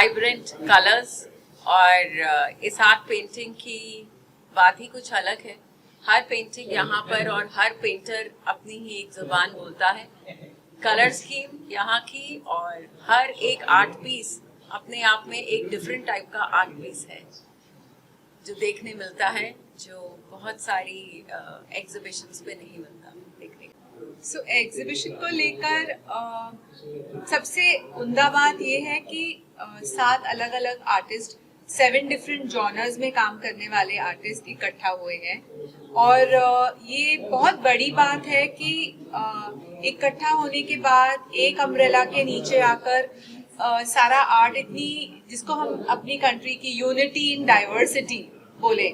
Vibrant colours और इस art painting की बात ही कुछ अलग है। हर पेंटिंग यहाँ पर और हर पेंटर अपनी ही एक जुबान बोलता है। कलर स्कीम यहाँ की और हर एक आर्ट पीस अपने आप में एक डिफरेंट टाइप का आर्ट पीस है जो देखने मिलता है, जो बहुत सारी एग्जीबिशंस पे नहीं मिलता देखने को। सो एग्जीबिशन को लेकर सबसे उम्दा बात ये है कि 7 अलग अलग आर्टिस्ट 7 डिफरेंट जॉनर्स में काम करने वाले आर्टिस्ट इकट्ठा हुए हैं और ये बहुत बड़ी बात है कि इकट्ठा होने के बाद एक अम्ब्रेला के नीचे आकर सारा आर्ट इतनी, जिसको हम अपनी कंट्री की यूनिटी इन डाइवर्सिटी बोले,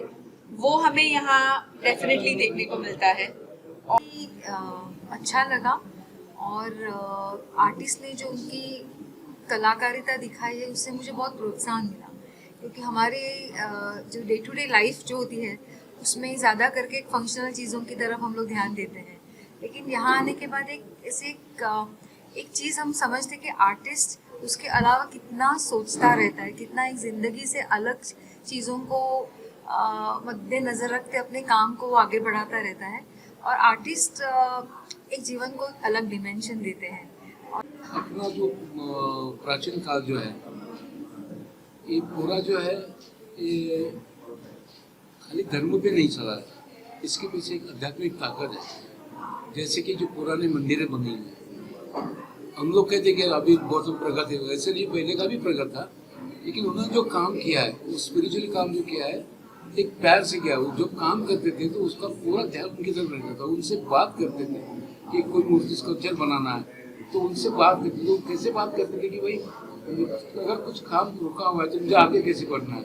वो हमें यहाँ डेफिनेटली देखने को मिलता है। अच्छा लगा और आर्टिस्ट ने जो उनकी कलाकारिता दिखाई है उससे मुझे बहुत प्रोत्साहन मिला, क्योंकि हमारे जो डे टू डे लाइफ जो होती है उसमें ज़्यादा करके एक फंक्शनल चीज़ों की तरफ हम लोग ध्यान देते हैं, लेकिन यहाँ आने के बाद एक चीज़ हम समझते कि आर्टिस्ट उसके अलावा कितना सोचता रहता है, कितना एक ज़िंदगी से अलग चीज़ों को मद्देनज़र रखते अपने काम को आगे बढ़ाता रहता है और आर्टिस्ट एक जीवन को अलग डिमेंशन देते हैं। अपना जो प्राचीन काल जो है, ये पूरा जो है ये खाली धर्म पे नहीं चला है, इसके पीछे एक आध्यात्मिक ताकत है। जैसे कि जो पुराने मंदिरें बनी हैं, हम लोग कहते हैं कि अभी बहुत प्रगति है, वैसे नहीं, पहले का भी प्रगति था, लेकिन उन्होंने जो काम किया है, वो स्पिरिचुअली काम जो किया है, एक प्यार से किया। वो जो काम करते थे तो उसका पूरा ध्यान उनकी तरफ रहता था। उनसे बात करते थे कि कोई मूर्ति स्कल्पचर बनाना है तो उनसे बात करते थे। तो कैसे बात करते थे कि भाई अगर कुछ काम रुका हुआ है तो मुझे आगे कैसे बढ़ना है,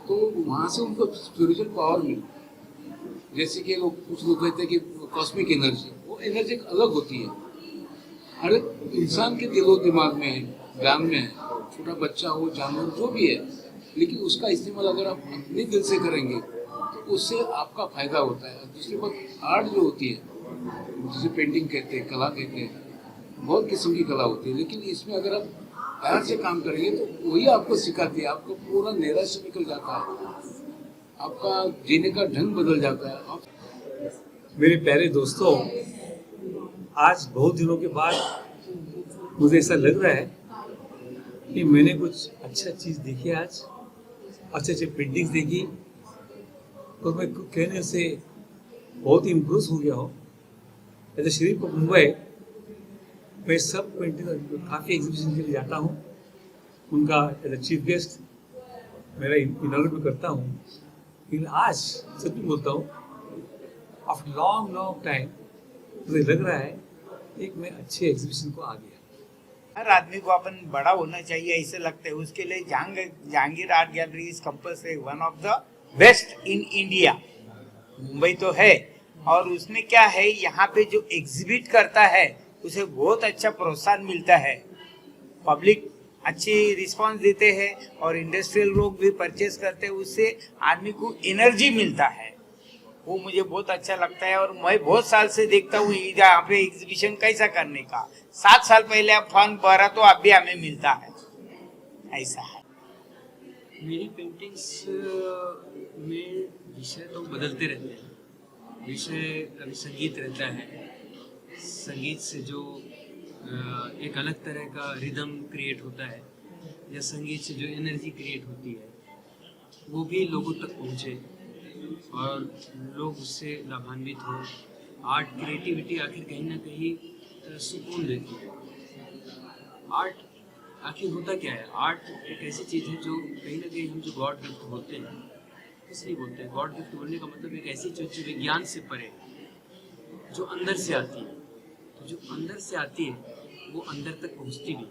तो वहाँ से उनको स्पिरिचुअल पावर मिली। जैसे कि कुछ लोग कहते हैं कि कॉस्मिक एनर्जी, वो एनर्जी अलग होती है, हर इंसान के दिलो दिमाग में है, ज्ञान में है, छोटा बच्चा हो, जानवर जो भी है, लेकिन उसका इस्तेमाल अगर आप अपने दिल से करेंगे तो उससे आपका फायदा होता है। दूसरी बात, आर्ट जो होती है, जिसे पेंटिंग कहते हैं, कला कहते हैं, बहुत किस्म की कला होती है, लेकिन इसमें अगर आप प्यार से काम करेंगे तो वही आपको सिखाती है। आपको पूरा नैराश्य निकल जाता है, आपका जीने का ढंग बदल जाता है। मेरे प्यारे दोस्तों, आज बहुत दिनों के बाद मुझे ऐसा लग रहा है कि मैंने कुछ अच्छा चीज़ देखी, आज अच्छे पेंटिंग्स देखी, और मैं कहने से बहुत ही इम्प्रेस हो गया हूँ। एज शरीफ को मुंबई मैं सब पेंटिंग काफ़ी एग्जीबिशन के लिए जाता हूँ, उनका एज चीफ गेस्ट मेरा इनॉग्रेट में करता हूँ, लेकिन आज सच में बोलता हूँ, आफ्टर लॉन्ग टाइम मुझे लग रहा है एक मैं अच्छे एग्जीबिशन को आ गया। हर आदमी को अपन बड़ा होना चाहिए ऐसे लगता है। उसके लिए Jahangir art gallery is compulsory one of the best in India. Mumbai तो है, और उसमें क्या है, यहाँ पे जो एग्जिबिट करता है उसे बहुत अच्छा प्रोत्साहन मिलता है, पब्लिक अच्छी रिस्पांस देते हैं और इंडस्ट्रियल लोग भी परचेस करते हैं, उससे आदमी को एनर्जी मिलता है। वो मुझे बहुत अच्छा लगता है और मैं बहुत साल से देखता हूँ यहाँ पे एग्जीबिशन कैसा करने का। 7 साल पहले आप फॉर्म भरा तो अब भी हमें मिलता है, ऐसा है। मेरी पेंटिंग्स में विषय तो बदलते रहते हैं। विषय कभी संगीत रहता है, संगीत से जो एक अलग तरह का रिदम क्रिएट होता है, या संगीत से जो एनर्जी क्रिएट होती है वो भी लोगों तक पहुँचे और लोग उससे लाभान्वित हो। आर्ट क्रिएटिविटी आखिर कहीं ना कहीं सुकून देती है। आर्ट आखिर होता क्या है? आर्ट एक ऐसी चीज़ है जो कहीं ना कहीं हम जो गॉड गिफ्ट बोलते हैं, इसलिए बोलते हैं गॉड गिफ्ट बोलने का मतलब एक ऐसी चीज़ जो विज्ञान से परे, जो अंदर से आती है। तो जो अंदर से आती है वो अंदर तक पहुँचती भी।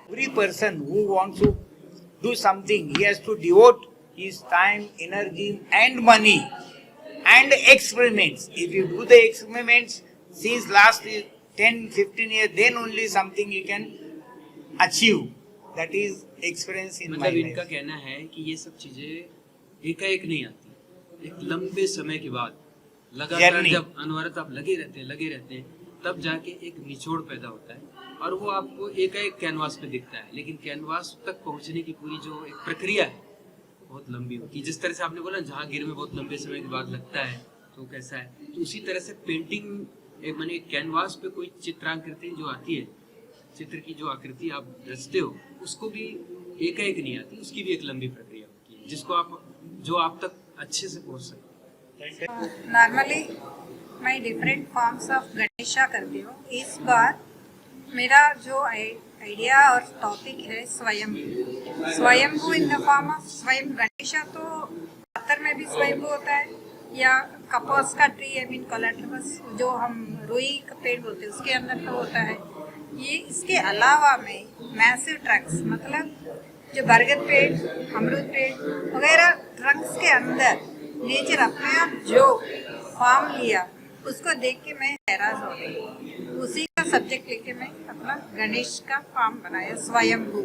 Every person who wants to do something, he has to devote his time, energy and money and experiments. If you do the experiments since last 10-15 years, then only something you can achieve. That is experience in my life. इनका कहना है कि ये सब चीजें एकाएक नहीं आती, एक लंबे समय के बाद लगातार जब अनवरत आप लगे रहते हैं तब जाके एक निचोड़ पैदा होता है। और वो आपको एक कैनवास पे दिखता है, लेकिन कैनवास तक पहुंचने की पूरी जो एक प्रक्रिया है बहुत लंबी होती है। जिस तरह से आपने बोला जहांगीर में बहुत लंबे समय के बाद लगता है, तो कैसा है, तो उसी तरह से पेंटिंग एक माने कैनवास पे कोई चित्राकृति जो आती है, चित्र की जो आकृति आप रचते हो, उसको भी एक नहीं आती, उसकी भी एक लंबी प्रक्रिया होती है, जिसको आप तक अच्छे से पहुंच सकते। नॉर्मली मैं डिफरेंट फॉर्म्स ऑफ गणेशा करती हूँ। इस बार मेरा जो आइडिया और टॉपिक है स्वयंभू इन द फॉर्म ऑफ स्वयं गणेशा। तो पत्थर में भी स्वयंभू होता है, या कपास का ट्री आई मीन कोलाट्रस जो हम रुई का पेड़ बोलते हैं उसके अंदर तो होता है ये। इसके अलावा में मैसिव ट्रंक्स, मतलब जो बरगद पेड़, अमरूद पेड़ वगैरह ट्रंक्स के अंदर नेचर अपने आप जो फॉर्म लिया उसको देख के मैं हैरान हो गई। उसी का सब्जेक्ट लेके मैं अपना गणेश का फॉर्म बनाया स्वयंभू।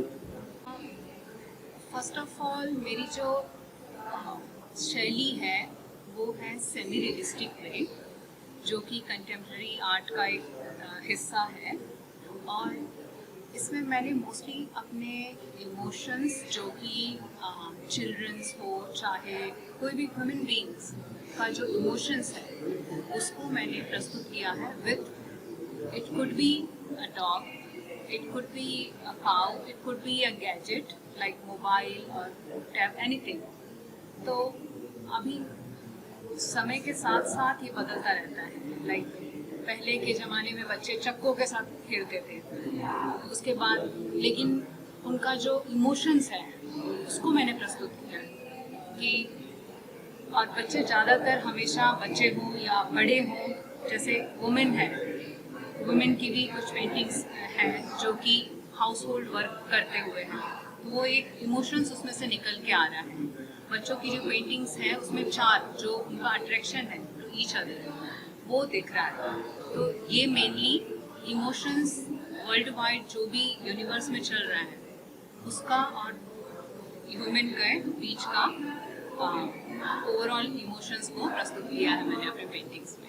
फर्स्ट ऑफ ऑल मेरी जो शैली है वो है सेमी रियलिस्टिक वे, जो कि कंटेम्प्रेरी आर्ट का एक हिस्सा है। और इसमें मैंने मोस्टली अपने इमोशंस जो कि चिल्ड्रंस हो चाहे कोई भी ह्यूमन बीइंग्स का जो इमोशंस है उसको मैंने प्रस्तुत किया है with it could be a dog, it could be a cow, it could be a gadget like mobile और टैब, एनीथिंग। तो अभी समय के साथ साथ ये बदलता रहता है। लाइक पहले के ज़माने में बच्चे चक्कों के साथ खेलते थे, उसके बाद लेकिन उनका जो इमोशंस है उसको मैंने प्रस्तुत किया कि, और बच्चे ज़्यादातर हमेशा बच्चे हों या बड़े हों, जैसे वुमेन है, वुमेन की भी कुछ पेंटिंग्स हैं जो कि हाउस होल्ड वर्क करते हुए हैं, तो वो एक इमोशंस उसमें से निकल के आ रहा है। बच्चों की जो पेंटिंग्स हैं उसमें चार जो उनका अट्रैक्शन है टू ईच अदर वो दिख रहा है। तो ये मेनली इमोशंस वर्ल्ड वाइड जो भी यूनिवर्स में चल रहा है उसका और ह्यूमन के बीच का ओवरऑल इमोशंस को प्रस्तुत किया है मैंने अपने पेंटिंग्स में।